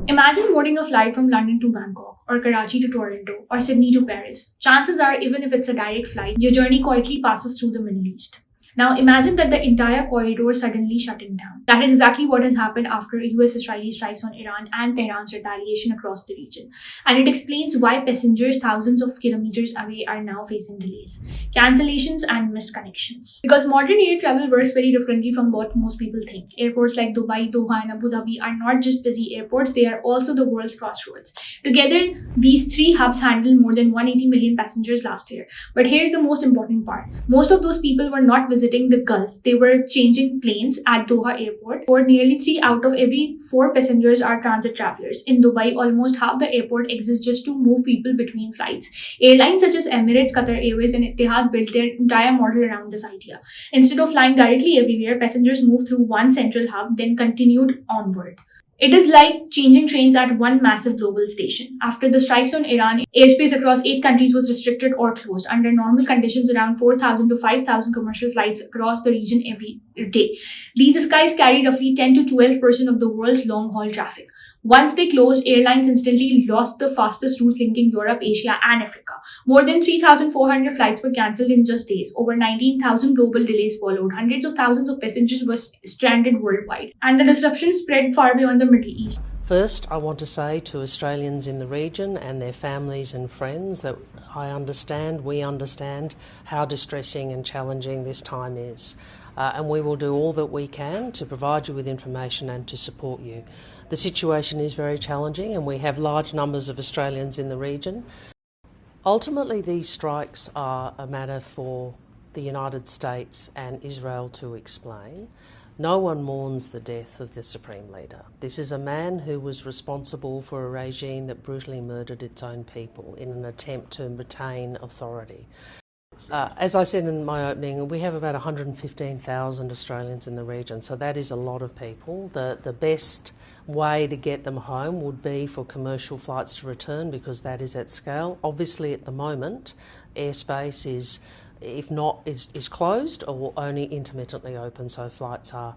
Imagine boarding a flight from London to Bangkok, or Karachi to Toronto, or Sydney to Paris. Chances are, even if it's a direct flight, your journey quietly passes through the Middle East. Now imagine that the entire corridor suddenly shutting down. That is exactly what has happened after US-Israeli strikes on Iran and Tehran's retaliation across the region. And it explains why passengers thousands of kilometers away are now facing delays, cancellations and missed connections. Because modern air travel works very differently from what most people think. Airports like Dubai, Doha and Abu Dhabi are not just busy airports, they are also the world's crossroads. Together, these three hubs handled more than 180 million passengers last year. But here's the most important part. Most of those people were not visiting the Gulf. They were changing planes at Doha airport, or nearly 3 out of every 4 passengers are transit travelers. In Dubai, almost half the airport exists just to move people between flights. Airlines such as Emirates, Qatar Airways and Etihad built their entire model around this idea. Instead of flying directly everywhere, passengers moved through one central hub, then continued onward. It is like changing trains at one massive global station. After the strikes on Iran, airspace across 8 countries was restricted or closed. Under normal conditions, around 4,000 to 5,000 commercial flights across the region every day. These skies carry roughly 10 to 12% of the world's long-haul traffic. Once they closed, airlines instantly lost the fastest route linking Europe, Asia and Africa. More than 3,400 flights were cancelled in just days. Over 19,000 global delays followed. Hundreds of thousands of passengers were stranded worldwide. And the disruption spread far beyond the Middle East. First, I want to say to Australians in the region and their families and friends that we understand how distressing and challenging this time is. And we will do all that we can to provide you with information and to support you. The situation is very challenging and we have large numbers of Australians in the region. Ultimately, these strikes are a matter for the United States and Israel to explain. No one mourns the death of the Supreme Leader. This is a man who was responsible for a regime that brutally murdered its own people in an attempt to retain authority. As I said in my opening, we have about 115,000 Australians in the region, so that is a lot of people. The best way to get them home would be for commercial flights to return because that is at scale. Obviously at the moment, airspace is closed or only intermittently open, so flights are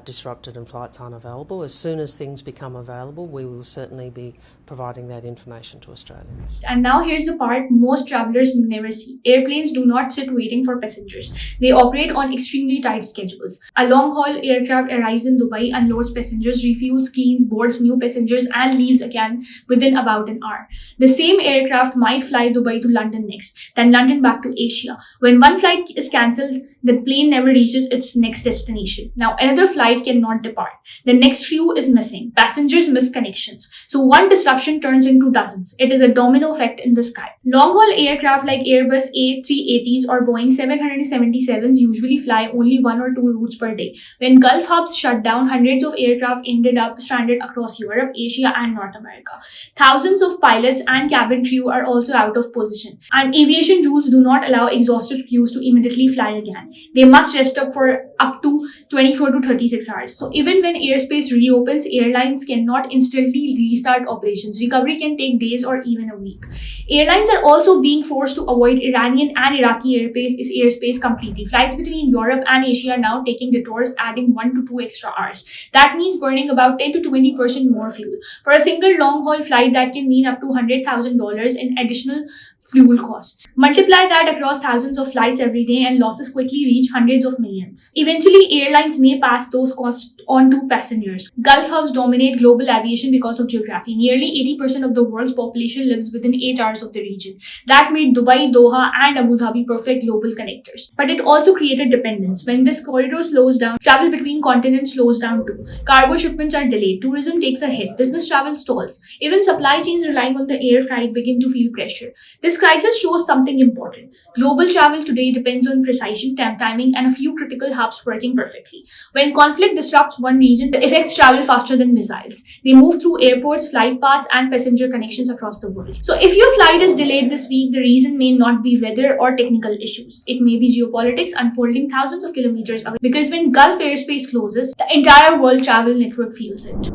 disrupted and flights aren't available. As soon as things become available, we will certainly be providing that information to Australians. And now here's the part most travellers never see. Airplanes do not sit waiting for passengers. They operate on extremely tight schedules. A long-haul aircraft arrives in Dubai, unloads passengers, refuels, cleans, boards new passengers and leaves again within about an hour. The same aircraft might fly Dubai to London next, then London back to Asia. When one flight is cancelled, the plane never reaches its next destination. Now another flight cannot depart. The next few is missing. Passengers miss connections. So one disruption turns into dozens. It is a domino effect in the sky. Long-haul aircraft like Airbus A380s or Boeing 777s usually fly only 1 or 2 routes per day. When Gulf hubs shut down, hundreds of aircraft ended up stranded across Europe, Asia and North America. Thousands of pilots and cabin crew are also out of position. And aviation rules do not allow exhausted crews to immediately fly again. They must rest up for up to 24 to 36 hours. So even when airspace reopens, airlines cannot instantly restart operations. Recovery can take days or even a week. Airlines are also being forced to avoid Iranian and Iraqi airspace completely. Flights between Europe and Asia are now taking detours, adding 1 to 2 extra hours. That means burning about 10 to 20% more fuel. For a single long-haul flight, that can mean up to $100,000 in additional fuel costs. Multiply that across thousands of flights every day and losses quickly reach hundreds of millions. Eventually, airlines may pass those costs on to passengers. Gulf hubs dominate global aviation because of geography. Nearly 80% of the world's population lives within 8 hours of the region. That made Dubai, Doha and Abu Dhabi perfect global connectors. But it also created dependence. When this corridor slows down, travel between continents slows down too. Cargo shipments are delayed. Tourism takes a hit. Business travel stalls. Even supply chains relying on the air freight begin to feel pressure. This crisis shows something important. Global travel today depends on precision, timing, and a few critical hubs working perfectly. When conflict disrupts one region, the effects travel faster than missiles. They move through airports, flight paths, and passenger connections across the world. So if your flight is delayed this week, the reason may not be weather or technical issues. It may be geopolitics unfolding thousands of kilometers away. Because when Gulf airspace closes, the entire world travel network feels it.